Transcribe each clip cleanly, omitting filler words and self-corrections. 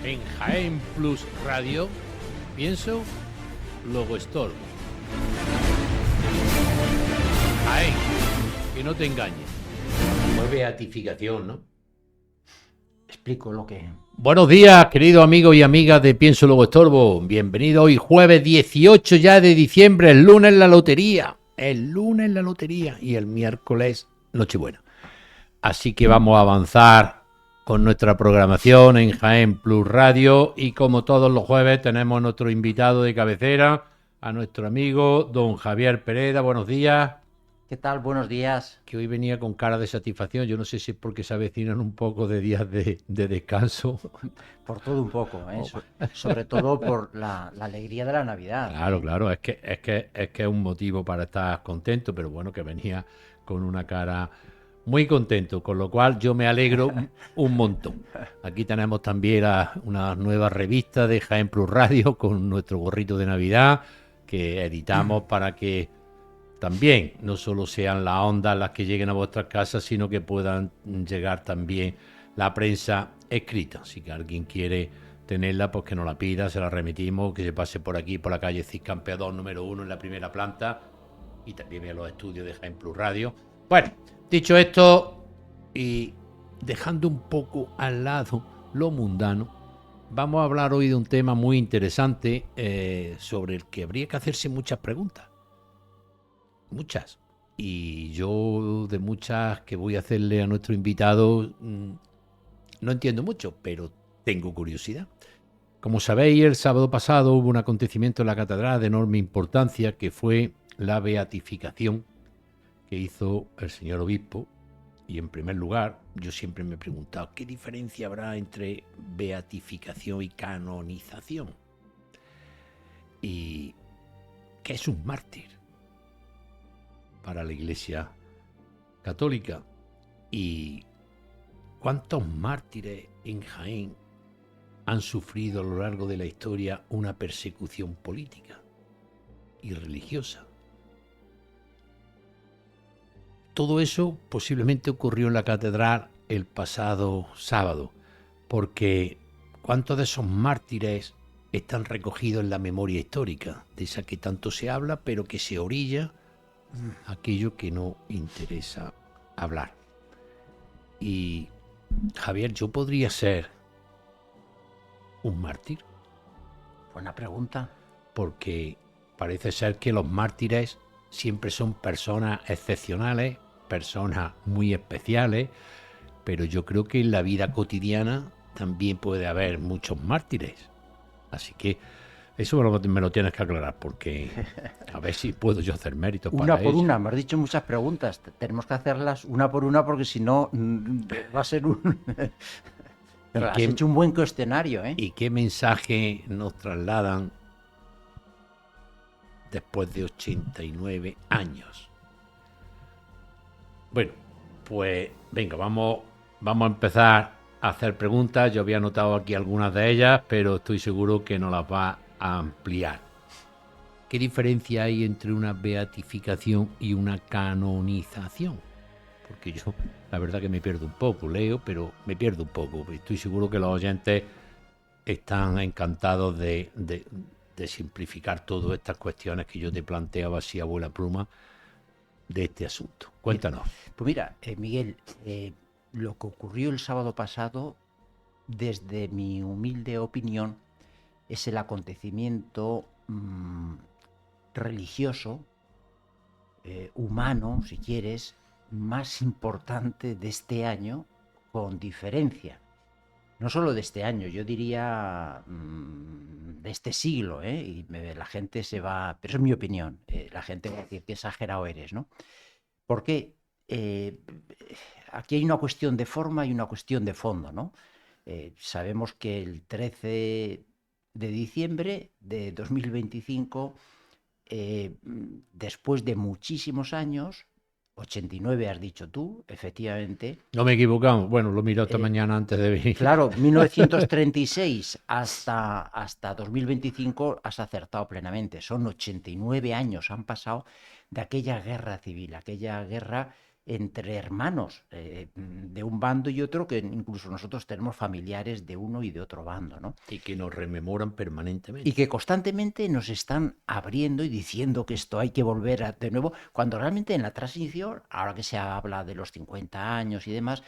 En Jaén Plus Radio, pienso, luego estorbo. Jaén, que no te engañes. Fue beatificación, ¿no? Explico lo que... Buenos días, queridos amigos y amigas de Pienso Luego Estorbo. Bienvenido hoy, jueves 18 ya de diciembre, el lunes la lotería. El lunes la lotería y el miércoles Nochebuena. Así que vamos a avanzar con nuestra programación en Jaén Plus Radio y como todos los jueves tenemos nuestro invitado de cabecera, a nuestro amigo don Javier Pereda. Buenos días. ¿Qué tal? Buenos días. Que hoy venía con cara de satisfacción. Yo no sé si es porque se avecinan un poco de días de descanso. Por todo un poco, ¿eh? Sobre todo por la alegría de la Navidad. Claro, claro, es que es un motivo para estar contento, pero bueno, que venía con una cara muy contento, con lo cual yo me alegro un montón. Aquí tenemos también una nueva revista de Jaén Plus Radio con nuestro gorrito de Navidad que editamos para que también no solo sean las ondas las que lleguen a vuestras casas, sino que puedan llegar también la prensa escrita. Si que alguien quiere tenerla, pues que nos la pida, se la remitimos, que se pase por aquí, por la calle Cid Campeador número 1 en la primera planta y también vea los estudios de Jaén Plus Radio. Bueno, dicho esto y dejando un poco al lado lo mundano, vamos a hablar hoy de un tema muy interesante sobre el que habría que hacerse muchas preguntas. Muchas. Y yo de muchas que voy a hacerle a nuestro invitado no entiendo mucho, pero tengo curiosidad. Como sabéis, el sábado pasado hubo un acontecimiento en la catedral de enorme importancia que fue la beatificación que hizo el señor obispo. Y en primer lugar, yo siempre me he preguntado, ¿qué diferencia habrá entre beatificación y canonización? ¿Y qué es un mártir para la Iglesia Católica? ¿Y cuántos mártires en Jaén han sufrido a lo largo de la historia una persecución política y religiosa? Todo eso posiblemente ocurrió en la catedral el pasado sábado, porque ¿cuántos de esos mártires están recogidos en la memoria histórica, de esa que tanto se habla, pero que se orilla aquello que no interesa hablar? Y Javier, ¿yo podría ser un mártir? Buena pregunta. Porque parece ser que los mártires siempre son personas excepcionales, personas muy especiales, pero yo creo que en la vida cotidiana también puede haber muchos mártires. Así que eso me lo tienes que aclarar, porque a ver si puedo yo hacer méritos para Una por ello. una, me has dicho muchas preguntas. Tenemos que hacerlas una por una porque si no va a ser un... Pero has hecho un buen cuestionario, ¿eh? ¿Y qué mensaje nos trasladan después de 89 años? Bueno, pues venga, vamos a empezar a hacer preguntas. Yo había anotado aquí algunas de ellas, pero estoy seguro que nos las va a ampliar. ¿Qué diferencia hay entre una beatificación y una canonización? Porque yo, la verdad que me pierdo un poco, leo, pero me pierdo un poco. Estoy seguro que los oyentes están encantados de simplificar todas estas cuestiones que yo te planteaba así a vuela pluma de este asunto. Cuéntanos. Pues mira, Miguel, lo que ocurrió el sábado pasado, desde mi humilde opinión, es el acontecimiento religioso, humano, si quieres, más importante de este año, con diferencia. No solo de este año, yo diría de este siglo, ¿eh? Y la gente se va... Pero eso es mi opinión. La gente va a decir qué exagerado eres, ¿no? Porque aquí hay una cuestión de forma y una cuestión de fondo, ¿no? Sabemos que el 13 de diciembre de 2025, después de muchísimos años, 89 has dicho tú, efectivamente. No me equivocamos. Bueno, lo miro esta mañana antes de venir. Claro, 1936 hasta 2025 has acertado plenamente. Son 89 años, han pasado de aquella guerra civil, aquella guerra entre hermanos de un bando y otro, que incluso nosotros tenemos familiares de uno y de otro bando, ¿no? Y que nos rememoran Y permanentemente. que constantemente nos están abriendo y diciendo que esto hay que volver de nuevo, cuando realmente en la transición, ahora que se habla de los 50 años y demás,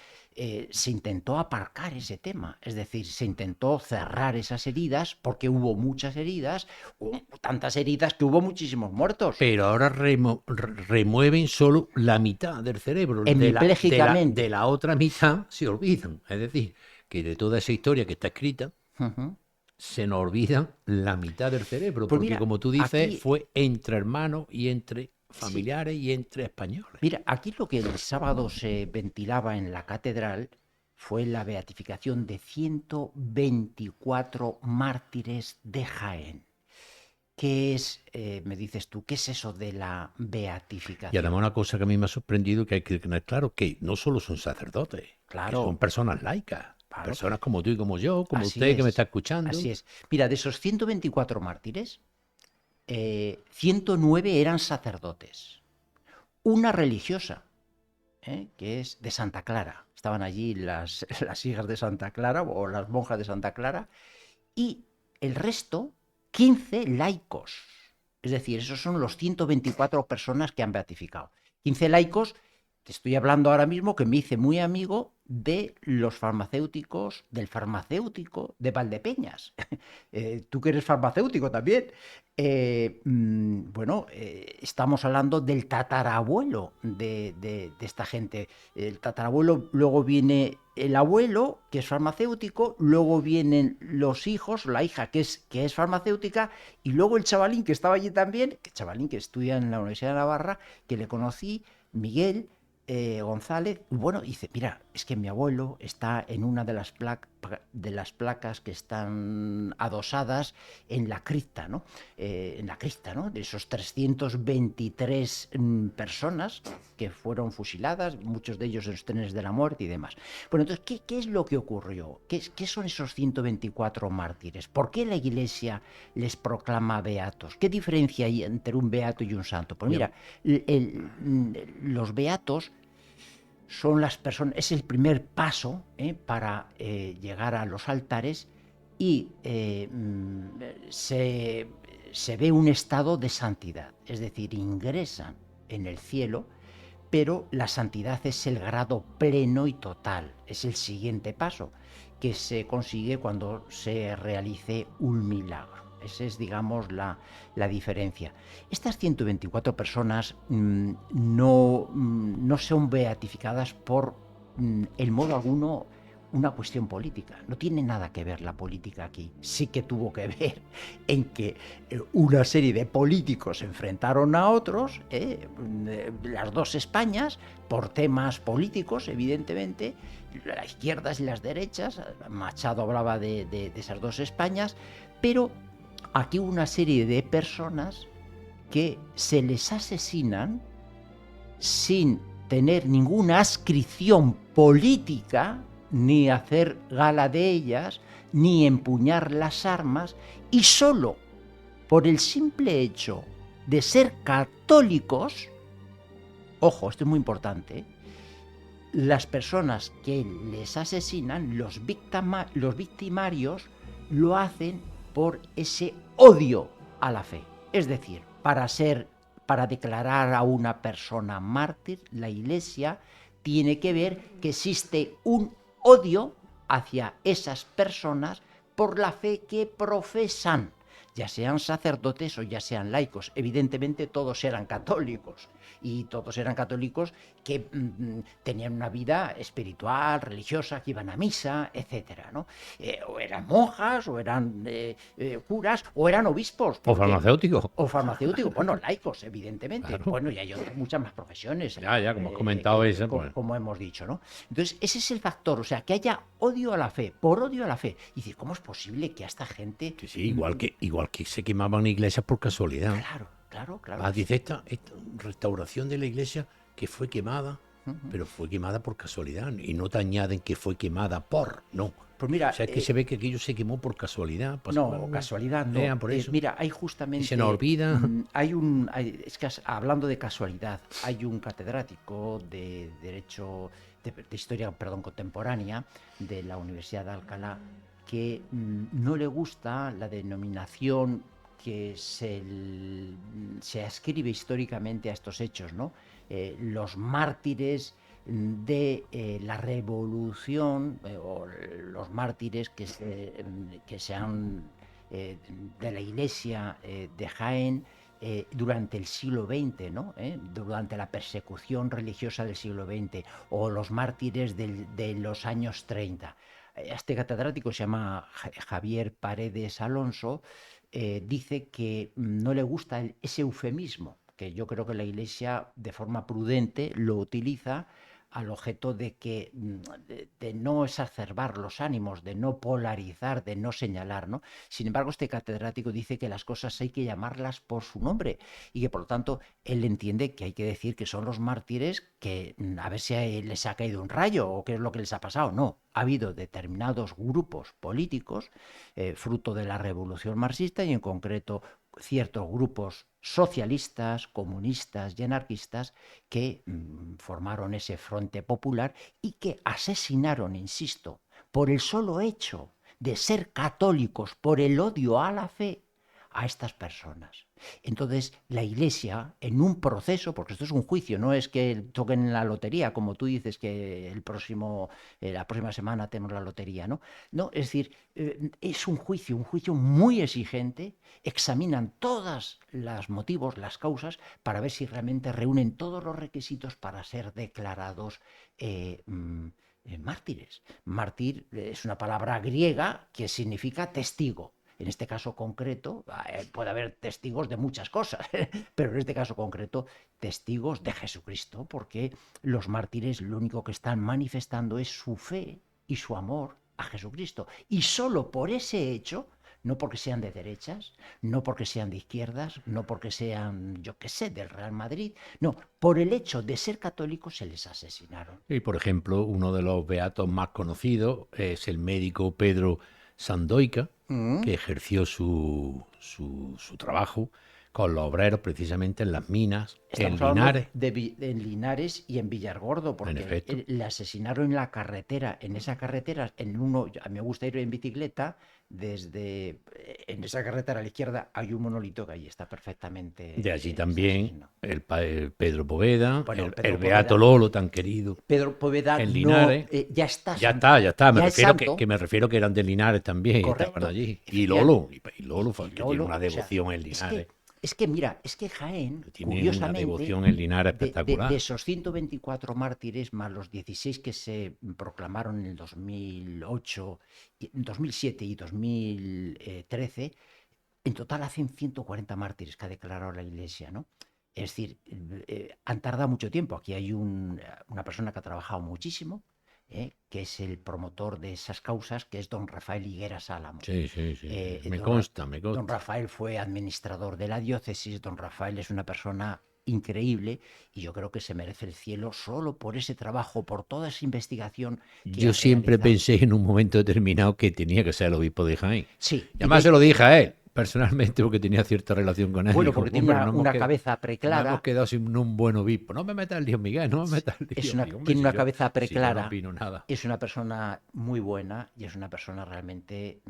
se intentó aparcar ese tema, es decir, se intentó cerrar esas heridas, porque hubo muchas heridas, hubo tantas heridas que hubo muchísimos muertos. Pero ahora remueven solo la mitad del cerebro, Hemipléjicamente. de la otra mitad se olvidan. Es decir, que de toda esa historia que está escrita, Ujú. se nos olvida la mitad del cerebro, Pues porque mira, como tú dices, aquí, fue entre hermanos y entre sí, familiares y entre españoles. mira, aquí lo que el sábado se ventilaba en la catedral fue la beatificación de 124 mártires de Jaén. ¿Qué es, me dices tú, qué es eso de la Y además beatificación? una cosa que a mí me ha sorprendido que hay que tener claro, que no solo son sacerdotes, que son Claro, personas laicas, claro, personas como tú y como yo, como así usted que me está es, escuchando. así es. Mira, de esos 124 mártires, 109 eran sacerdotes, una religiosa, que es de Santa Clara. Estaban allí las hijas de Santa Clara o las monjas de Santa Clara, y el resto, 15 laicos. Es decir, esos son los 124 personas que han beatificado. 15 laicos, te estoy hablando ahora mismo que me hice muy amigo de los farmacéuticos, del farmacéutico de Valdepeñas. Tú que eres farmacéutico también. Bueno, estamos hablando del tatarabuelo de esta gente. El tatarabuelo, luego viene el abuelo, que es farmacéutico, luego vienen los hijos, la hija que es farmacéutica, y luego el chavalín que estaba allí también, que chavalín que estudia en la Universidad de Navarra, que le conocí, Miguel González. Bueno, dice, mira, es que mi abuelo está en una de las placas que están adosadas en la cripta, ¿no? En la cripta, ¿no? De esos 323 personas que fueron fusiladas, muchos de ellos en los trenes de la muerte y demás. Bueno, entonces, ¿qué es lo que ocurrió? ¿Qué son esos 124 mártires? ¿Por qué la Iglesia les proclama beatos? ¿Qué diferencia hay entre un beato y un santo? Pues Ya, mira, los beatos son las personas, es el primer paso para llegar a los altares, y se ve un estado de santidad, es decir, ingresan en el cielo, pero la santidad es el grado pleno y total, es el siguiente paso que se consigue cuando se realice un milagro. Esa es, digamos, la diferencia. Estas 124 personas no son beatificadas por, en modo alguno, una cuestión política. No tiene nada que ver la política aquí. Sí que tuvo que ver en que una serie de políticos se enfrentaron a otros, las dos Españas, por temas políticos, evidentemente, las izquierdas y las derechas. Machado hablaba de esas dos Españas, pero aquí hubo una serie de personas que se les asesinan sin tener ninguna adscripción política, ni hacer gala de ellas, ni empuñar las armas, y solo por el simple hecho de ser católicos, ojo, esto es muy importante, las personas que les asesinan, los victimarios, lo hacen por ese odio a la fe. Es decir, para declarar a una persona mártir, la Iglesia tiene que ver que existe un odio hacia esas personas por la fe que profesan, ya sean sacerdotes o ya sean laicos. Evidentemente todos eran católicos, y todos eran católicos que tenían una vida espiritual, religiosa, que iban a misa, etcétera, ¿no? O eran monjas, o eran curas, o eran obispos, o porque farmacéutico, o farmacéuticos, bueno, laicos, evidentemente. claro. Bueno, y hay muchas más profesiones, Ya, como has comentado ese, pues. como hemos dicho, ¿no? Entonces, ese es el factor, o sea, que haya odio a la fe, por odio a la fe. Y decir, ¿cómo es posible que a esta gente... Sí, sí, igual que se quemaban iglesias por casualidad. Claro, claro, claro. Dice esta restauración de la iglesia que fue quemada, pero fue quemada por casualidad. Y no te añaden que fue quemada por, no. Pues mira, O sea, es que se ve que aquello se quemó por casualidad. no, casualidad no. Por eso. Mira, hay Y justamente... se nos olvida. Es que hablando de casualidad, hay un catedrático de Derecho, de Historia, perdón, contemporánea, de la Universidad de Alcalá, que no le gusta la denominación que se ascribe históricamente a estos hechos, ¿no? Los mártires de la revolución, o los mártires que se han de la Iglesia de Jaén durante el siglo XX, ¿no? Durante la persecución religiosa del siglo XX, o los mártires de los años 30. Este catedrático se llama Javier Paredes Alonso, dice que no le gusta ese eufemismo, que yo creo que la Iglesia de forma prudente lo utiliza al objeto de que de no exacerbar los ánimos, de no polarizar, de no señalar, ¿no? Sin embargo, este catedrático dice que las cosas hay que llamarlas por su nombre y que por lo tanto él entiende que hay que decir que son los mártires, que a ver si les ha caído un rayo o qué es lo que les ha pasado. No, ha habido determinados grupos políticos, fruto de la revolución marxista, y en concreto ciertos grupos socialistas, comunistas y anarquistas que formaron ese Frente Popular y que asesinaron, insisto, por el solo hecho de ser católicos, por el odio a la fe, a estas personas. Entonces, la Iglesia, en un proceso, porque esto es un juicio, no es que toquen la lotería, como tú dices que la próxima semana tenemos la lotería, ¿no? No, es decir, es un juicio muy exigente, examinan todos los motivos, las causas, para ver si realmente reúnen todos los requisitos para ser declarados mártires. Mártir es una palabra griega que significa testigo. En este caso concreto, puede haber testigos de muchas cosas, pero en este caso concreto, testigos de Jesucristo, porque los mártires lo único que están manifestando es su fe y su amor a Jesucristo. Y solo por ese hecho, no porque sean de derechas, no porque sean de izquierdas, no porque sean, yo qué sé, del Real Madrid, no, por el hecho de ser católicos se les asesinaron. Y por ejemplo, uno de los beatos más conocidos es el médico Pedro Sandoika, que ejerció su trabajo con los obreros precisamente en las minas, en Estamos hablando Linares. en Linares y en Villargordo, En porque efecto. le asesinaron en la carretera. En esa carretera, a mí me gusta ir en bicicleta, en esa carretera a la izquierda hay un monolito que ahí está De allí perfectamente ese también asesino. el Pedro Poveda, Bueno, el Pedro beato Poveda, Lolo, tan querido, Pedro Poveda en no, Linares. ya está Ya está, santo, ya está. ya es santo, Me refiero que eran de Linares también y estaban correcto, allí. Y efectivamente. Lolo, y Lolo Y que tiene Lolo, una o sea, devoción en es Linares. que, es que mira, es que Jaén, Tiene una curiosamente, devoción en Linares de espectacular. esos 124 mártires, más los 16 que se proclamaron en el 2008, 2007 y 2013, en total hacen 140 mártires que ha declarado la Iglesia, ¿no? Es decir, han tardado mucho tiempo. Aquí hay una persona que ha trabajado muchísimo, que es el promotor de esas causas, que es don Rafael Higueras Álamo. Sí, sí, sí, sí. Eh, Me don, Ra- consta, me don consta. Rafael fue administrador de la diócesis, don Rafael es una persona increíble y yo creo que se merece el cielo solo por ese trabajo, por toda esa investigación que Yo ha siempre realizado. pensé en un momento determinado que tenía que ser el obispo de Jaén. Sí, Y además se lo dije a él, personalmente, porque tenía cierta relación con él. bueno, Dijo, porque tiene hombre, una cabeza nos hemos preclara. quedado sin un buen obispo. No me metas el lío, Miguel, no me metas el lío. Digo, hombre, Tiene una cabeza si yo no preclara, opino nada. es una persona muy buena y es una persona realmente,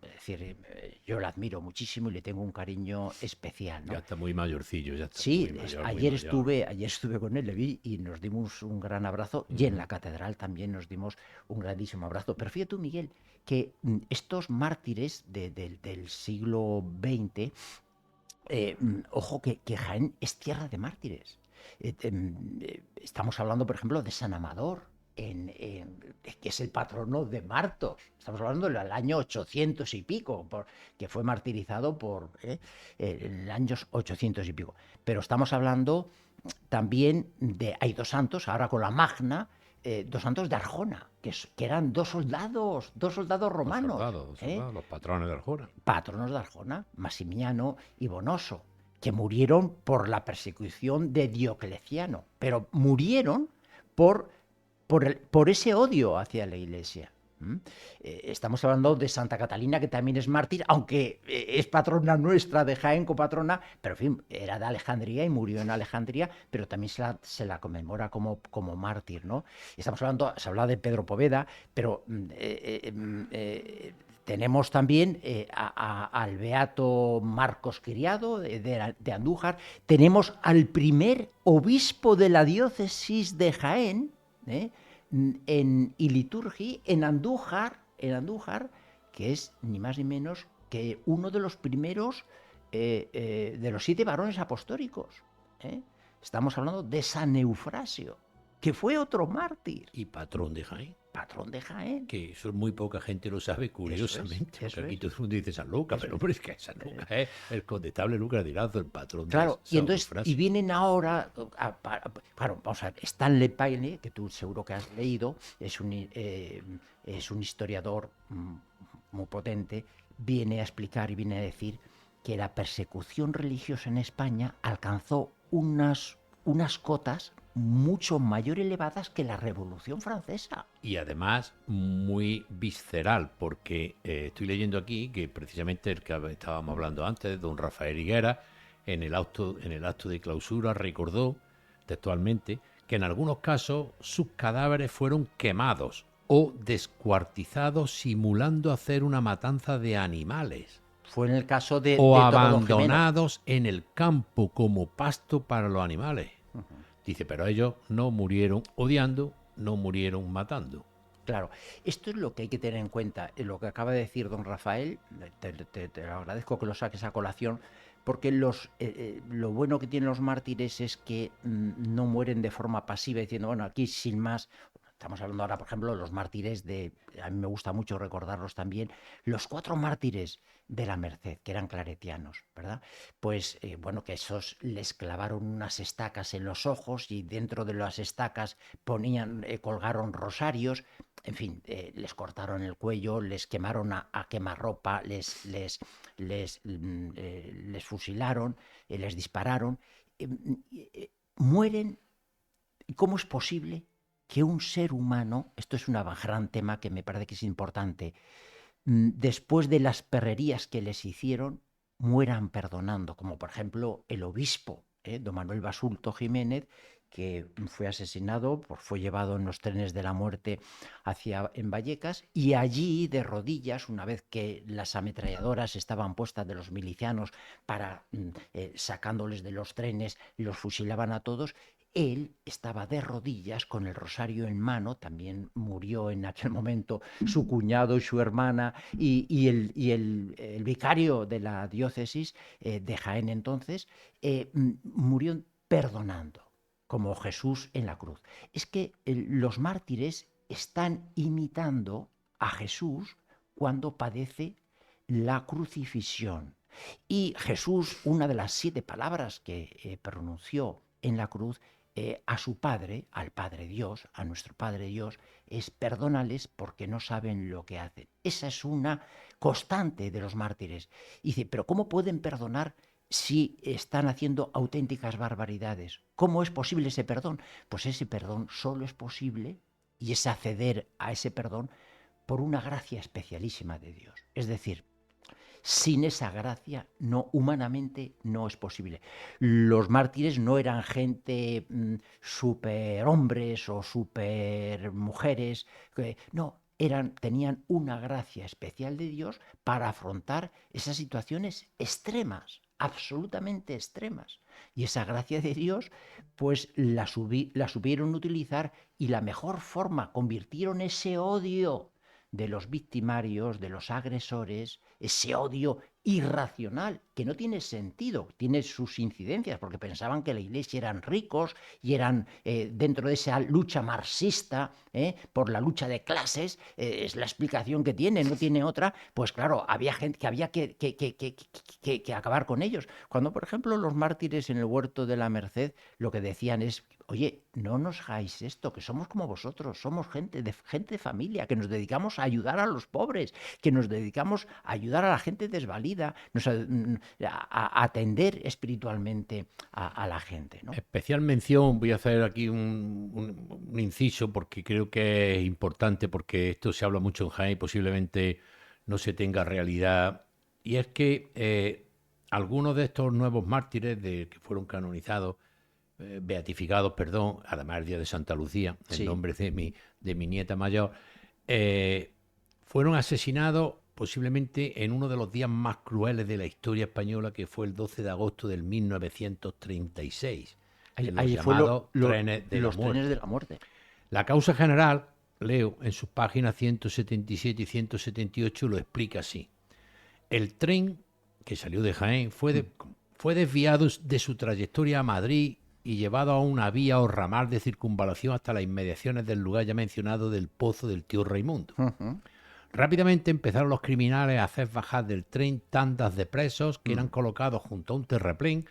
es decir, yo la admiro muchísimo y le tengo un cariño especial, Ya ¿no? está muy mayorcillo, ya está Sí, muy mayor, muy ayer mayor. estuve con él, le vi y nos dimos un gran abrazo, y en la catedral también nos dimos un grandísimo abrazo. Pero fíjate tú, Miguel, que estos mártires del siglo XX, ojo que Jaén es tierra de mártires. Estamos hablando, por ejemplo, de San Amador, que es el patrono de Martos. Estamos hablando del año 800 y pico, que fue martirizado en el año 800 y pico. Pero estamos hablando también hay dos santos, ahora con la Magna, dos santos de Arjona, que eran dos soldados romanos, Los soldados, los patrones de Arjona. patronos de Arjona, Masimiano y Bonoso, que murieron por la persecución de Diocleciano, pero murieron por ese odio hacia la Iglesia. ¿Mm? Estamos hablando de Santa Catalina, que también es mártir, aunque es patrona nuestra de Jaén, copatrona, pero en fin, era de Alejandría y murió en Alejandría, pero también se la conmemora como mártir, ¿no? Estamos hablando, se habla de Pedro Poveda, pero tenemos también al beato Marcos Criado de Andújar, tenemos al primer obispo de la diócesis de Jaén, y liturgia en Andújar, que es ni más ni menos que uno de los primeros de los 7 varones apostólicos. ¿eh? Estamos hablando de San Eufrasio, que fue otro mártir, Y patrón de Jaén. patrón de Jaén. Que eso muy poca gente lo sabe, curiosamente. Eso Porque aquí es. todo el mundo dice San Lucas, Eso pero es. hombre, es que San Lucas es el condestable Lucas de Irazo, el patrón de Claro, y San entonces, y Eufrasio. vienen ahora, claro, vamos a ver, Stanley Paine, que tú seguro que has leído, es un historiador muy potente, viene a explicar y viene a decir que la persecución religiosa en España alcanzó unas cotas mucho mayor elevadas que la Revolución Francesa. Y además muy visceral, porque estoy leyendo aquí que precisamente el que estábamos hablando antes, don Rafael Higuera, en el acto de clausura recordó textualmente que en algunos casos sus cadáveres fueron quemados o descuartizados simulando hacer una matanza de animales Fue en el caso de, o de todo don Jimeno. abandonados en el campo como pasto para los animales. Dice, pero ellos no murieron odiando, no murieron matando. Claro, esto es lo que hay que tener en cuenta. Lo que acaba de decir don Rafael, te lo agradezco que lo saques a colación, porque lo bueno que tienen los mártires es que no mueren de forma pasiva diciendo, bueno, aquí sin más. Estamos hablando ahora, por ejemplo, de los mártires a mí me gusta mucho recordarlos también, los 4 mártires de la Merced, que eran claretianos, ¿verdad? Pues bueno, que esos les clavaron unas estacas en los ojos y dentro de las estacas colgaron rosarios, en fin, les cortaron el cuello, les quemaron a quemarropa, les fusilaron, les dispararon, mueren. ¿Cómo es posible que un ser humano, esto es un gran tema que me parece que es importante, después de las perrerías que les hicieron, mueran perdonando? Como por ejemplo el obispo, don Manuel Basulto Jiménez, que fue asesinado, fue llevado en los trenes de la muerte en Vallecas, y allí de rodillas, una vez que las ametralladoras estaban puestas de los milicianos para sacándoles de los trenes y los fusilaban a todos, él estaba de rodillas con el rosario en mano. También murió en aquel momento su cuñado y su hermana y el vicario de la diócesis de Jaén entonces, murió perdonando, como Jesús en la cruz. Es que los mártires están imitando a Jesús cuando padece la crucifixión. Y Jesús, una de las 7 palabras que pronunció en la cruz a su Padre, al Padre Dios, a nuestro Padre Dios, es perdónales porque no saben lo que hacen. Esa es una constante de los mártires. Y dice, pero ¿cómo pueden perdonar si están haciendo auténticas barbaridades? ¿Cómo es posible ese perdón? Pues ese perdón solo es posible, y es acceder a ese perdón, por una gracia especialísima de Dios. Es decir, sin esa gracia, humanamente no es posible. Los mártires no eran gente super hombres o super mujeres, no, tenían una gracia especial de Dios para afrontar esas situaciones extremas, absolutamente extremas. Y esa gracia de Dios, pues la supieron utilizar, y la mejor forma, convirtieron ese odio de los victimarios, de los agresores, ese odio irracional, que no tiene sentido, tiene sus incidencias, porque pensaban que la Iglesia eran ricos y eran dentro de esa lucha marxista, por la lucha de clases, es la explicación que tiene, no tiene otra. Pues claro, había gente que había que acabar con ellos. Cuando, por ejemplo, los mártires en el huerto de la Merced lo que decían es, oye, no nos hagáis esto, que somos como vosotros, somos gente de familia, que nos dedicamos a ayudar a los pobres, que nos dedicamos a ayudar a la gente desvalida, a atender espiritualmente a la gente, ¿no? Especial mención, voy a hacer aquí un inciso porque creo que es importante, porque esto se habla mucho en Jaén y posiblemente no se tenga realidad. Y es que algunos de estos nuevos mártires que fueron canonizados, beatificados, perdón, además el día de Santa Lucía, en Sí. nombre de mi nieta mayor, eh, fueron asesinados posiblemente en uno de los días más crueles de la historia española, que fue el 12 de agosto del 1936, Ahí, en los ahí fue llamados trenes de la los trenes de muerte. la muerte. La causa general, leo en sus páginas 177 y 178, lo explica así. El tren que salió de Jaén Mm. fue desviado de su trayectoria a Madrid y llevado a una vía o ramal de circunvalación hasta las inmediaciones del lugar ya mencionado del Pozo del Tío Raimundo. Ujú. Rápidamente empezaron los criminales a hacer bajar del tren tandas de presos que eran Mm. colocados junto a un terraplén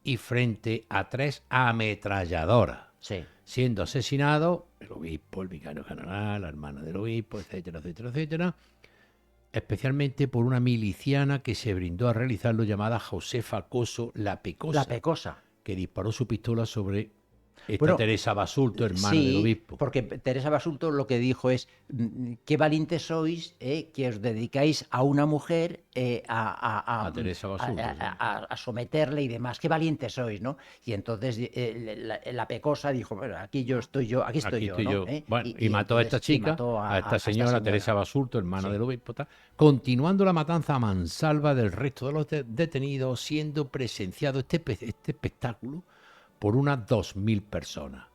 y frente a 3 ametralladoras, Sí. siendo asesinado el obispo, el vicario general, la hermana del obispo, etcétera, etcétera, etcétera, especialmente por una miliciana que se brindó a realizarlo, llamada Josefa Coso la La Pecosa, Pecosa. que disparó su pistola sobre esta Bueno, Teresa Basulto, hermana del sí, obispo. porque Teresa Basulto lo que dijo es, qué valientes sois, que os dedicáis a una mujer, A Teresa Basulto, sí. a someterle y demás, qué valientes sois, ¿no? Y entonces la Pecosa dijo, bueno, aquí estoy Aquí yo, estoy ¿no? yo. Bueno, y mató a esta Entonces sí, chica, mató a esta a esta señora, Teresa señora. Basulto, hermana Sí. del obispo, tal, continuando la matanza a mansalva del resto de los detenidos, siendo presenciado este espectáculo por unas 2.000 personas,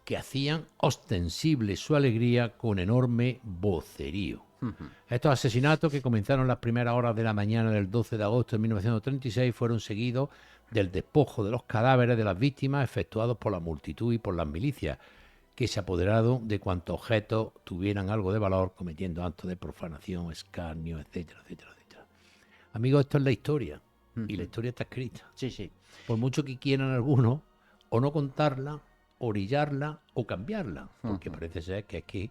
que hacían ostensible su alegría con enorme vocerío. Ujú. Estos asesinatos, que comenzaron las primeras horas de la mañana del 12 de agosto de 1936, fueron seguidos del despojo de los cadáveres de las víctimas efectuados por la multitud y por las milicias, que se apoderaron de cuantos objetos tuvieran algo de valor, cometiendo actos de profanación, escarnio, etcétera, etcétera, etcétera. Amigos, esto es la historia, y la Ujú. historia está escrita. Sí, sí. Por mucho que quieran algunos o no contarla, orillarla o cambiarla, porque Ujú. parece ser que aquí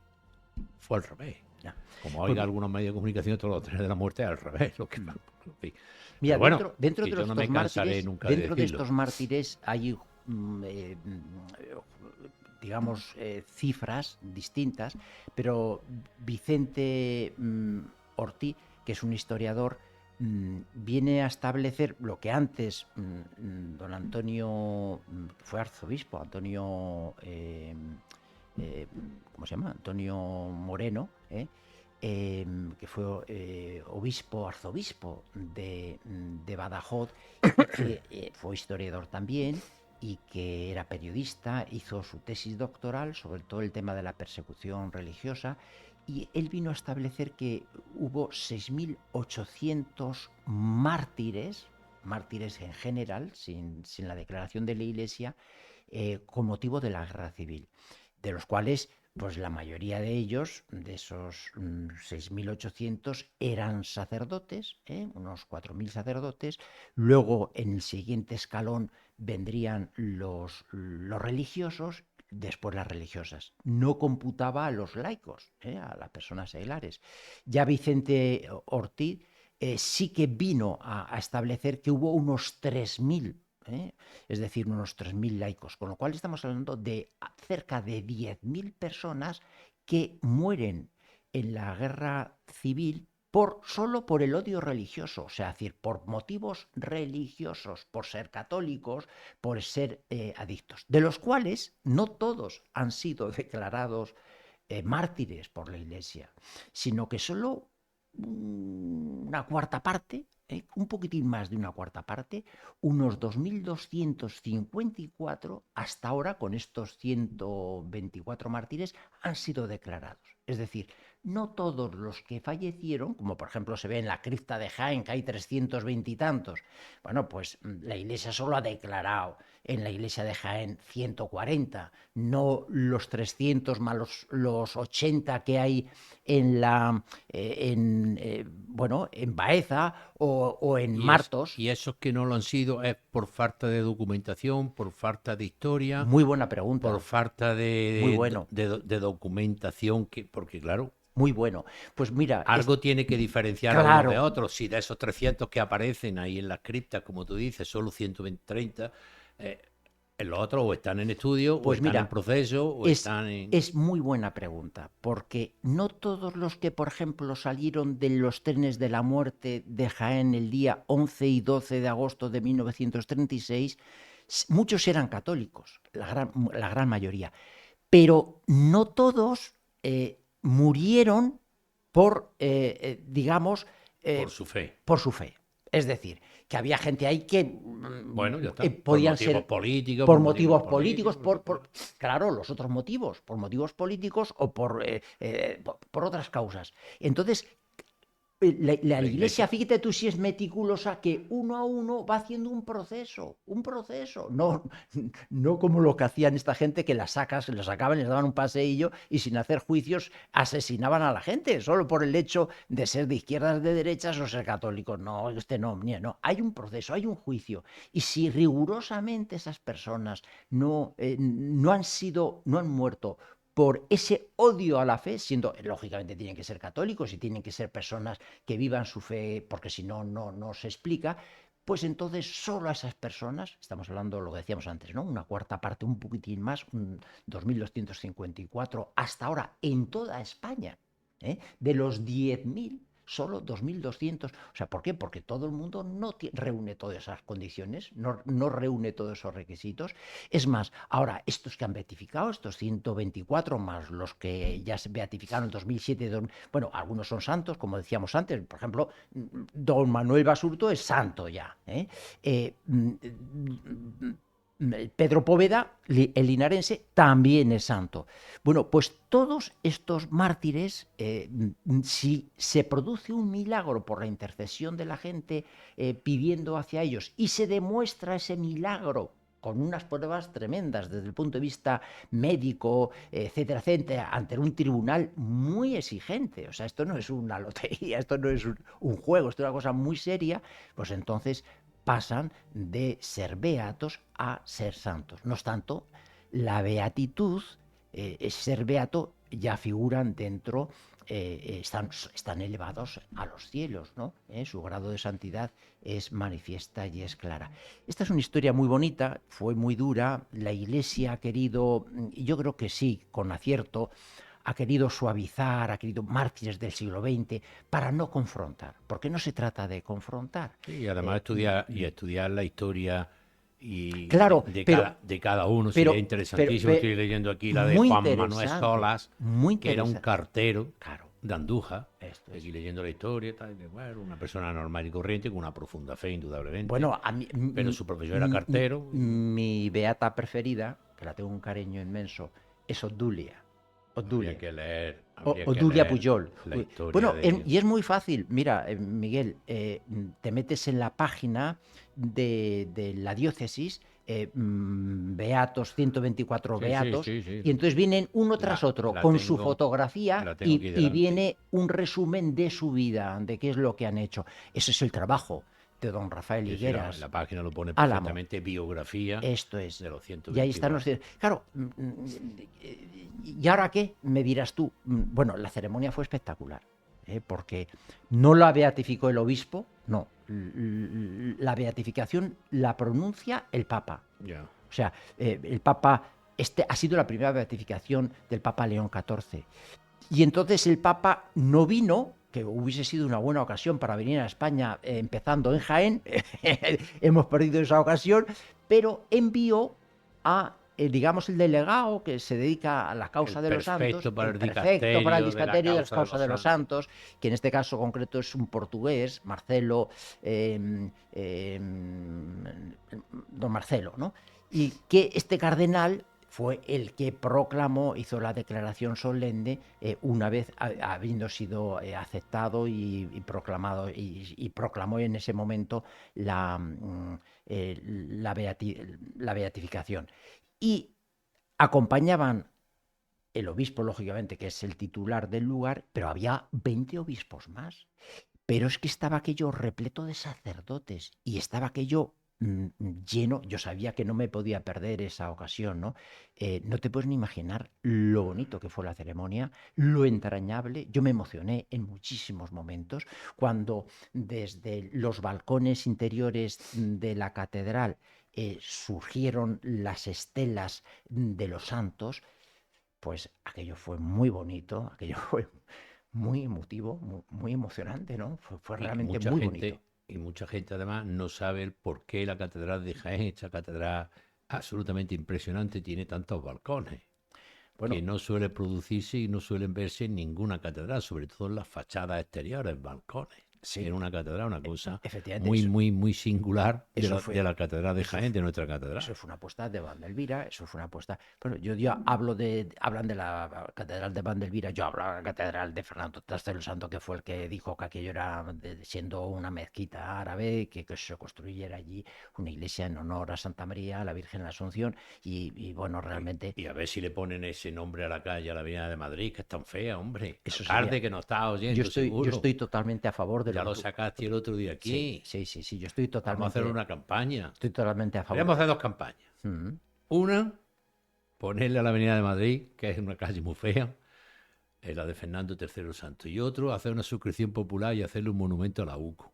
fue al revés. Ya. Como Pues oiga algunos medios de comunicación, todos los trenes de la muerte es al revés. En fin. mira, Pero bueno, dentro que de yo no me cansaré nunca de decirlo. estos mártires hay, digamos, cifras distintas, pero Vicente Ortiz, que es un historiador, viene a establecer lo que antes don Antonio, fue arzobispo, Antonio, ¿cómo se llama? Antonio Moreno, que fue obispo, arzobispo de Badajoz, y que fue historiador también, y que era periodista, hizo su tesis doctoral sobre todo el tema de la persecución religiosa, y él vino a establecer que hubo 6.800 mártires, mártires en general, sin la declaración de la Iglesia, con motivo de la guerra civil, de los cuales pues la mayoría de ellos, de esos 6.800, eran sacerdotes, unos 4.000 sacerdotes. Luego, en el siguiente escalón, vendrían los religiosos, después las religiosas. No computaba a los laicos, a las personas seglares. Ya Vicente Ortiz sí que vino a establecer que hubo unos 3.000, es decir, unos 3.000 laicos, con lo cual estamos hablando de cerca de 10.000 personas que mueren en la guerra civil solo por el odio religioso, o sea, es decir, por motivos religiosos, por ser católicos, por ser adictos, de los cuales no todos han sido declarados mártires por la Iglesia, sino que solo una cuarta parte, un poquitín más de una cuarta parte, unos 2.254 hasta ahora, con estos 124 mártires, han sido declarados. Es decir, no todos los que fallecieron, como por ejemplo se ve en la cripta de Jaén, que hay 320 y tantos, bueno, pues la Iglesia solo ha declarado en la iglesia de Jaén 140, no los 300 más los 80 que hay en bueno, en Baeza o en Martos. Y esos que no lo han sido es por falta de documentación, por falta de historia, Muy buena por pregunta, falta muy bueno, de documentación, porque claro, muy bueno. Pues mira, algo tiene que diferenciar a unos de claro, otros. Si de esos 300 que aparecen ahí en las criptas, como tú dices, solo 130, eh, en los otros o están en estudio, o pues están en mira, proceso, o están en... es muy buena pregunta, porque no todos los que, por ejemplo, salieron de los trenes de la muerte de Jaén el día 11 y 12 de agosto de 1936, muchos eran católicos, la gran mayoría, pero no todos murieron por, digamos, por su fe. por su fe. Es decir, que había gente ahí que Bueno, ya está. Por podían motivos ser políticos, por por motivos motivos políticos, políticos. claro, los otros motivos, por motivos políticos o por otras causas. Entonces, la La iglesia, iglesia. fíjate tú si es meticulosa, que uno a uno va haciendo un proceso, no, no como lo que hacían esta gente que las sacaban, les daban un paseillo y sin hacer juicios asesinaban a la gente, solo por el hecho de ser de izquierdas, de derechas o ser católicos. No, no, hay un proceso, hay un juicio. Y si rigurosamente esas personas no han muerto por ese odio a la fe, siendo, lógicamente tienen que ser católicos y tienen que ser personas que vivan su fe, porque si no, no se explica, pues entonces solo a esas personas, estamos hablando de lo que decíamos antes, ¿no? Una cuarta parte, un poquitín más, un 2.254 hasta ahora en toda España, ¿eh? De los 10.000 solo 2.200. O sea, ¿por qué? Porque todo el mundo no reúne todas esas condiciones, no reúne todos esos requisitos. Es más, ahora, estos que han beatificado, estos 124 más los que ya se beatificaron en 2007, bueno, algunos son santos, como decíamos antes, por ejemplo, don Manuel Basurto es santo ya. Pedro Poveda, el linarense, también es santo. Bueno, pues todos estos mártires, si se produce un milagro por la intercesión de la gente pidiendo hacia ellos y se demuestra ese milagro con unas pruebas tremendas desde el punto de vista médico, etcétera, etcétera, ante un tribunal muy exigente. O sea, esto no es una lotería, esto no es un juego, esto es una cosa muy seria, pues entonces pasan de ser beatos a ser santos. No obstante, la beatitud, ser beato, ya figuran dentro, están elevados a los cielos, ¿no? Su grado de santidad es manifiesta y es clara. Esta es una historia muy bonita, fue muy dura, la Iglesia ha querido, y yo creo que sí, con acierto, ha querido suavizar, ha querido mártires del siglo XX para no confrontar, porque no se trata de confrontar. Sí, y además estudiar la historia Claro, de cada uno sería pero, interesantísimo. Estoy leyendo aquí la de muy Juan Manuel interesante, Solas, muy que era un interesante. cartero Claro, de Andújar. esto es. Aquí leyendo la historia, tal, de, bueno, una persona normal y corriente con una profunda fe, indudablemente, Bueno, a mí, pero su profesión era cartero. mi beata preferida, que la tengo un cariño inmenso, es Obdulia. Habría Obdulia. que leer, habría que Odulia leer Pujol. la historia Bueno, de ella. y es muy fácil. Mira, Miguel, te metes en la página de la diócesis, Beatos, 124 Sí, sí, Beatos, sí, sí. y entonces vienen uno tras otro La con su tengo, fotografía la tengo aquí y delante. viene un resumen de su vida, de qué es lo que han hecho. Ese es el trabajo de don Rafael Sí, sí, Higueras la página lo pone Álamo. perfectamente, biografía Esto es. de los Y ahí están los... 124. Claro, ¿y ahora qué? Me dirás tú. Bueno, la ceremonia fue espectacular, porque no la beatificó el obispo, no. La beatificación la pronuncia el Papa. Ya. O sea, el Papa, ha sido la primera beatificación del Papa León XIV. Y entonces el Papa no vino, que hubiese sido una buena ocasión para venir a España empezando en Jaén, hemos perdido esa ocasión, pero envió a, digamos, el delegado que se dedica a la El causa de los santos, perfecto para el el prefecto para el dicasterio de la discaterio de las causa de causas los de los santos. santos, que en este caso concreto es un portugués, Marcelo, don Marcelo, ¿no? Y que este cardenal fue el que proclamó, hizo la declaración solemne una vez habiendo sido aceptado y proclamado, y proclamó en ese momento la beatificación. Y acompañaban el obispo, lógicamente, que es el titular del lugar, pero había 20 obispos más. Pero es que estaba aquello repleto de sacerdotes y estaba aquello lleno. Yo sabía que no me podía perder esa ocasión, ¿no? No te puedes ni imaginar lo bonito que fue la ceremonia, lo entrañable. Yo me emocioné en muchísimos momentos cuando desde los balcones interiores de la catedral surgieron las estelas de los santos. Pues aquello fue muy bonito, aquello fue muy emotivo, muy emocionante, ¿no? Fue Y realmente muy bonito. mucha gente además no sabe el por qué la catedral de Jaén, esta catedral absolutamente impresionante, tiene tantos balcones, que Bueno, no suele producirse y no suelen verse en ninguna catedral, sobre todo en las fachadas exteriores, balcones. sí, En una catedral, una cosa efectivamente, muy, muy, muy singular eso de fue, la catedral de eso Jaén, fue, de nuestra catedral. eso fue una apuesta de Vandelvira, eso fue una apuesta. Bueno, yo hablan de la catedral de Vandelvira, yo hablo de la catedral de Fernando III el Santo, que fue el que dijo que aquello era, siendo una mezquita árabe, que se construyera allí una iglesia en honor a Santa María, a la Virgen de la Asunción, y bueno, realmente Y a ver si le ponen ese nombre a la calle, a la Avenida de Madrid, que es tan fea, hombre. eso sería. Alcalde que nos está Yo oyendo, estoy, yo seguro. estoy totalmente a favor de lo Ya que lo tú. sacaste el otro día Sí, aquí. sí, sí, sí, yo estoy Vamos a hacer totalmente, una campaña. estoy totalmente a favor. Podríamos hacer dos campañas. Mm. Una, ponerle a la Avenida de Madrid, que es una calle muy fea, es la de Fernando III Santo. Y otro, hacer una suscripción popular y hacerle un monumento a la UCO.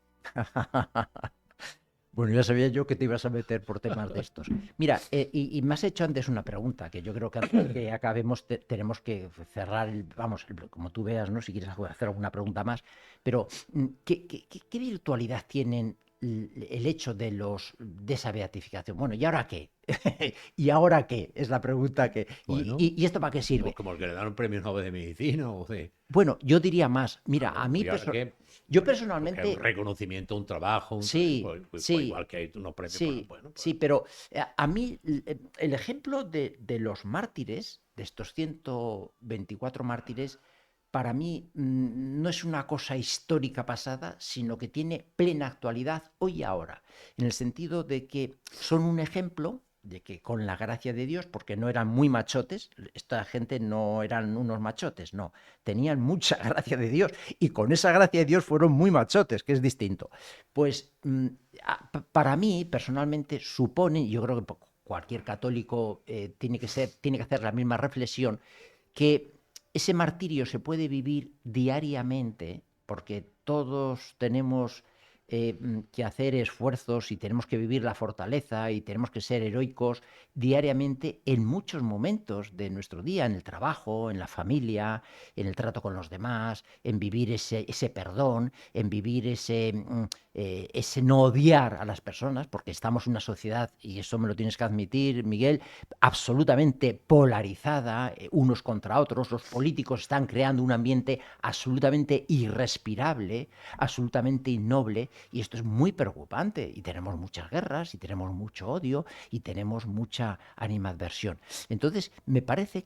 Bueno, ya sabía yo que te ibas a meter por temas de estos. Mira, y me has hecho antes una pregunta que yo creo que antes de que acabemos tenemos que cerrar, vamos, como tú veas, ¿no? Si quieres hacer alguna pregunta más, pero ¿qué virtualidad tienen el hecho de esa beatificación? Bueno, ¿y ahora qué? ¿Y ahora qué? Es la pregunta que. ¿Y, Bueno, y, y esto para qué pues sirve? como el que le dan un premio Nobel de Medicina o de... Bueno, yo diría más. Ah, Mira, a bueno, mí, ¿y ahora qué? yo Porque es un personalmente, reconocimiento, un trabajo, sí, pues sí, igual que hay unos premios, pues, sí, bueno, pues sí, pero a mí el ejemplo de los mártires, de estos 124 mártires, para mí no es una cosa histórica pasada, sino que tiene plena actualidad hoy y ahora, en el sentido de que son un ejemplo de que con la gracia de Dios, porque no eran muy machotes, esta gente no eran unos machotes, no, tenían mucha gracia de Dios y con esa gracia de Dios fueron muy machotes, que es distinto. Pues para mí, personalmente, supone, yo creo que cualquier católico tiene que hacer la misma reflexión, que ese martirio se puede vivir diariamente, porque todos tenemos que hacer esfuerzos y tenemos que vivir la fortaleza y tenemos que ser heroicos diariamente en muchos momentos de nuestro día, en el trabajo, en la familia, en el trato con los demás, en vivir ese perdón, en vivir ese no odiar a las personas, porque estamos en una sociedad, y eso me lo tienes que admitir, Miguel, absolutamente polarizada, unos contra otros. Los políticos están creando un ambiente absolutamente irrespirable, absolutamente innoble, y esto es muy preocupante. Y tenemos muchas guerras, y tenemos mucho odio, y tenemos mucha animadversión. Entonces, me parece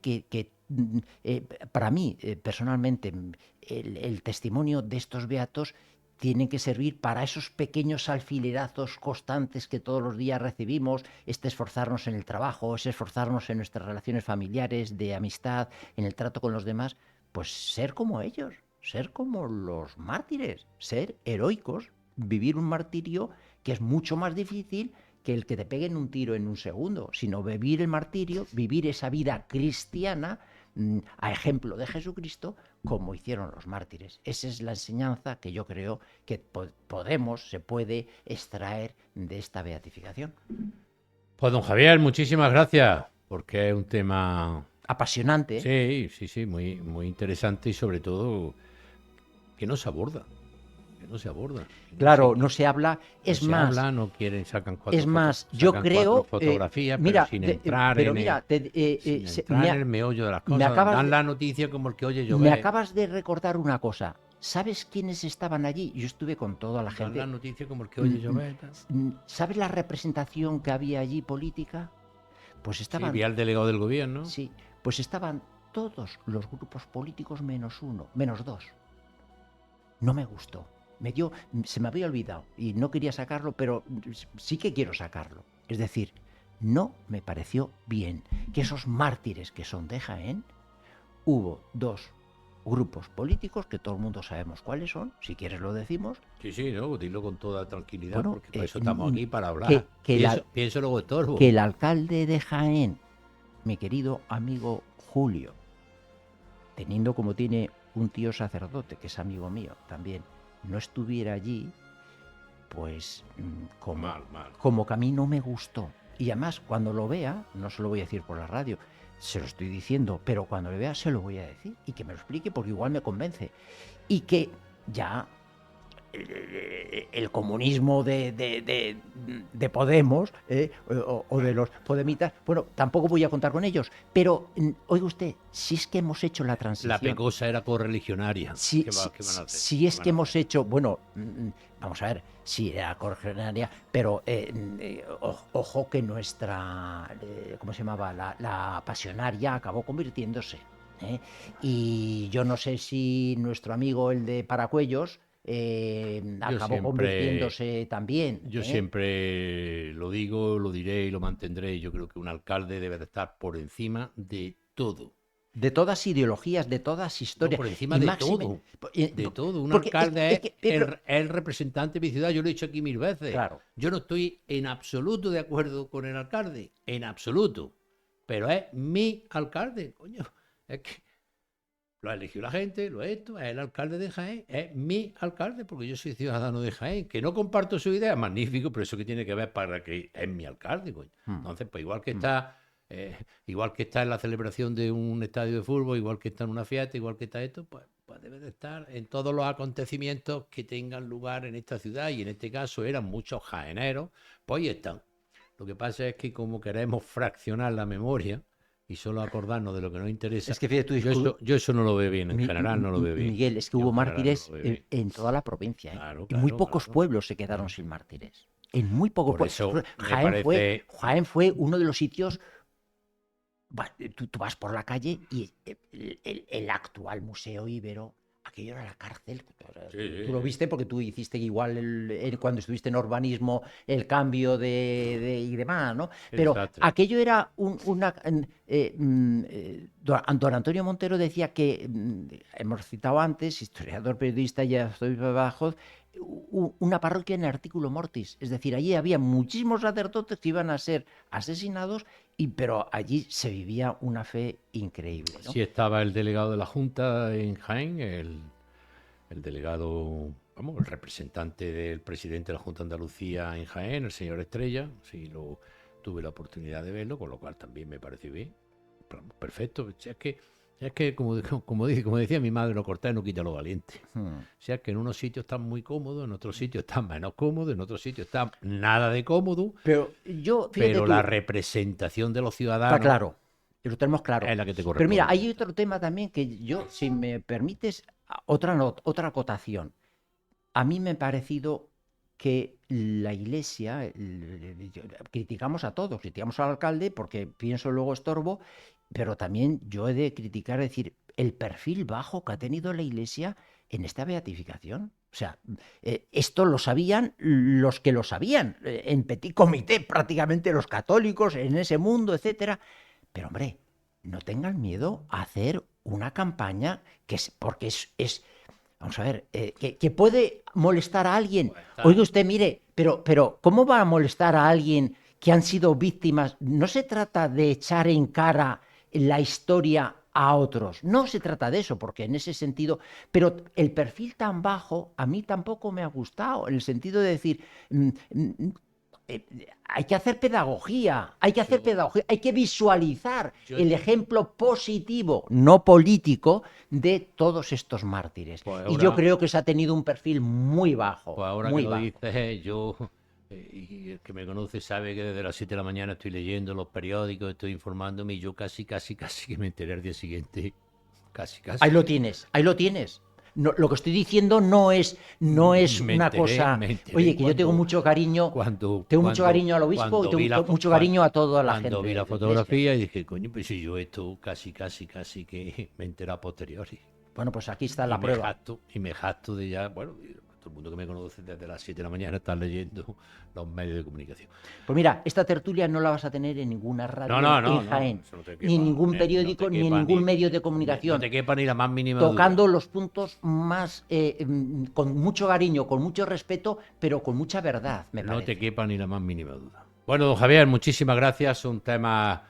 para mí, personalmente, el testimonio de estos beatos tienen que servir para esos pequeños alfilerazos constantes que todos los días recibimos, este esforzarnos en el trabajo, ese esforzarnos en nuestras relaciones familiares, de amistad, en el trato con los demás, pues ser como ellos, ser como los mártires, ser heroicos, vivir un martirio que es mucho más difícil que el que te peguen un tiro en un segundo, sino vivir el martirio, vivir esa vida cristiana a ejemplo de Jesucristo, como hicieron los mártires. Esa es la enseñanza que yo creo que se puede extraer de esta beatificación. pues don Javier, muchísimas gracias, porque es un tema, Apasionante, ¿eh? sí, sí, sí, muy, muy interesante y sobre todo que no se aborda, que no se aborda, que no se, Claro, no se habla, no es se más, habla, no quieren, es más, yo sacan cuatro creo, fotografías, mira, pero mira, sin entrar en el meollo de las me cosas, acabas dan de, la noticia como el que oye me llover, acabas de recordar una cosa. ¿Sabes quiénes estaban allí? Yo estuve con toda la dan la gente. noticia como el que oye llover. Tal. ¿Sabes la representación que había allí política? Pues Sí, estaban, vi al delegado del gobierno. sí, pues estaban todos los grupos políticos menos uno, menos dos. No me gustó. Se me había olvidado y no quería sacarlo, pero sí que quiero sacarlo. Es decir, no me pareció bien que esos mártires que son de Jaén, hubo dos grupos políticos que todo el mundo sabemos cuáles son, si quieres lo decimos. Sí, sí, no, dilo con toda tranquilidad, Bueno, porque para eso estamos aquí, para hablar. que, Pienso luego estorbo. que el alcalde de Jaén, mi querido amigo Julio, teniendo como tiene un tío sacerdote, que es amigo mío también, no estuviera allí, pues Mal, mal. como que a mí no me gustó. Y además, cuando lo vea, no se lo voy a decir por la radio, se lo estoy diciendo, pero cuando lo vea se lo voy a decir y que me lo explique porque igual me convence. Y que ya el comunismo de Podemos o de los podemitas, bueno, tampoco voy a contar con ellos, pero oiga usted, si es que hemos hecho la transición. La pecosa era correligionaria. Si, ¿Qué van a hacer? si es que hemos hecho, bueno, vamos a ver, sí, era correligionaria, pero ojo que nuestra, ¿cómo se llamaba? La pasionaria acabó convirtiéndose. Y yo no sé si nuestro amigo, el de Paracuellos, acabó convirtiéndose también. Yo siempre lo digo, lo diré y lo mantendré. Yo creo que un alcalde debe de estar por encima de todo. De todas ideologías, de todas historias. No, por encima de todo. De todo. Un alcalde es el representante de mi ciudad. Yo lo he dicho aquí 1000 veces. Claro. Yo no estoy en absoluto de acuerdo con el alcalde. En absoluto. Pero es mi alcalde, coño. Es que lo ha elegido la gente, lo he hecho, es el alcalde de Jaén, es mi alcalde, porque yo soy ciudadano de Jaén, que no comparto su idea, magnífico, pero eso que tiene que ver para que es mi alcalde, coño. Entonces, pues igual que está en la celebración de un estadio de fútbol, igual que está en una fiesta, igual que está esto, pues debe de estar en todos los acontecimientos que tengan lugar en esta ciudad, y en este caso eran muchos jaeneros, pues ahí están. Lo que pasa es que como queremos fraccionar la memoria y solo acordarnos de lo que nos interesa, es que fíjate, yo eso no lo veo bien, en general no lo veo bien. Miguel, es que hubo mártires en toda la provincia. Claro, en muy pocos pueblos se quedaron sin mártires. En muy pocos pueblos. Jaén fue uno de los sitios. Tú vas por la calle y el actual Museo Ibero, aquello era la cárcel. Sí. Tú lo viste porque tú hiciste igual cuando estuviste en urbanismo el cambio y demás, ¿no? Pero exacto. aquello era don Antonio Montero decía que, hemos citado antes, historiador, periodista y arzobispo de Badajoz, una parroquia en artículo mortis, es decir, allí había muchísimos sacerdotes que iban a ser asesinados, pero allí se vivía una fe increíble, ¿no? Sí, estaba el delegado de la Junta en Jaén, el delegado, el representante del presidente de la Junta de Andalucía en Jaén, el señor Estrella. Sí, tuve la oportunidad de verlo, con lo cual también me pareció bien. Perfecto. Es que como decía mi madre, lo cortés no quita lo valiente. O sea, que en unos sitios están muy cómodos, en otros sitios están menos cómodos, en otros sitios están nada de cómodo. Pero la representación de los ciudadanos está claro, lo tenemos claro. Es la que te corresponde. Pero mira, hay otro tema también que yo, si me permites, otra acotación. A mí me ha parecido que la Iglesia, criticamos a todos, criticamos al alcalde porque pienso luego estorbo, pero también yo he de criticar, decir, el perfil bajo que ha tenido la Iglesia en esta beatificación. O sea, esto lo sabían los que lo sabían, en petit comité prácticamente los católicos, en ese mundo, etcétera. Pero hombre, no tengan miedo a hacer una campaña porque vamos a ver, que puede molestar a alguien. Oiga usted, mire, pero ¿cómo va a molestar a alguien que han sido víctimas? No se trata de echar en cara la historia a otros. No se trata de eso, porque en ese sentido, pero el perfil tan bajo a mí tampoco me ha gustado, en el sentido de decir, hay que hacer pedagogía, hay que visualizar el ejemplo positivo, no político, de todos estos mártires. Pues ahora, y yo creo que se ha tenido un perfil muy bajo. Pues ahora muy que bajo. Lo dices, yo, y el que me conoce sabe que desde las 7 de la mañana estoy leyendo los periódicos, estoy informándome, y yo casi que me enteré al día siguiente. Casi. Ahí lo tienes. lo que estoy diciendo no es una cosa. Oye, que yo tengo mucho cariño. Tengo mucho cariño al obispo y tengo mucho cariño a toda la gente. Cuando vi la fotografía y dije, coño, pues si yo esto casi que me he enterado a posteriori. Bueno, pues aquí está la prueba. Me jacto de ya, bueno, todo el mundo que me conoce desde las 7 de la mañana está leyendo los medios de comunicación. Pues mira, esta tertulia no la vas a tener en ninguna radio en Jaén, ni en ningún periódico, ni en ningún medio de comunicación. No te quepa ni la más mínima tocando duda. los puntos más, con mucho cariño, con mucho respeto, pero con mucha verdad, me parece. No te quepa ni la más mínima duda. Bueno, don Javier, muchísimas gracias. Son temas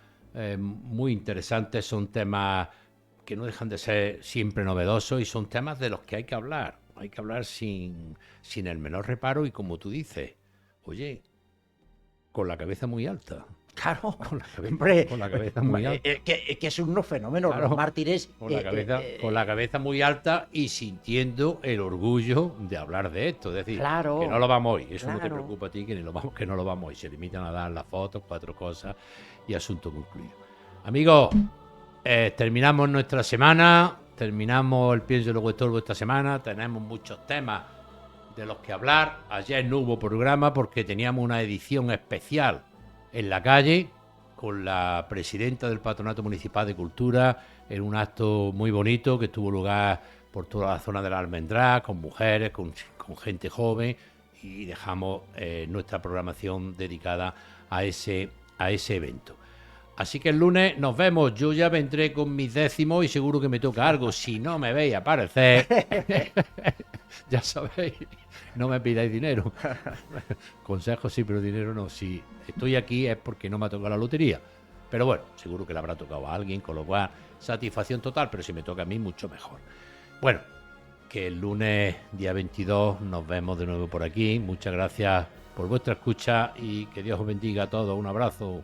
muy interesantes, son temas que no dejan de ser siempre novedosos y son temas de los que hay que hablar. Hay que hablar sin el menor reparo y, como tú dices, oye, con la cabeza muy alta. Claro, con la cabeza muy alta. Que es unos fenómenos, claro, los mártires. Con la cabeza muy alta y sintiendo el orgullo de hablar de esto. Es decir, claro, que no lo vamos hoy. Eso claro. no te preocupa a ti, que no lo vamos hoy. Se limitan a dar las fotos, 4 cosas y asunto concluido. Amigos, terminamos nuestra semana, terminamos el Pienso y Luego Estorbo esta semana. Tenemos muchos temas de los que hablar. Ayer no hubo programa porque teníamos una edición especial en la calle con la presidenta del Patronato Municipal de Cultura en un acto muy bonito que tuvo lugar por toda la zona de la Almendrá, con mujeres, con gente joven, y dejamos nuestra programación dedicada a ese evento. Así que el lunes nos vemos. Yo ya vendré con mis décimos y seguro que me toca algo. Si no me veis aparecer, ya sabéis, no me pidáis dinero. Consejos sí, pero dinero no. Si estoy aquí es porque no me ha tocado la lotería. Pero bueno, seguro que le habrá tocado a alguien, con lo cual satisfacción total, pero si me toca a mí, mucho mejor. Bueno, que el lunes, día 22, nos vemos de nuevo por aquí. Muchas gracias por vuestra escucha y que Dios os bendiga a todos. Un abrazo.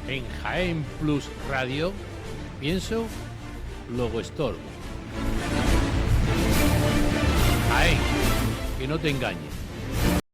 En Jaén Plus Radio, Pienso, Luego Estorbo. Jaén, que no te engañes.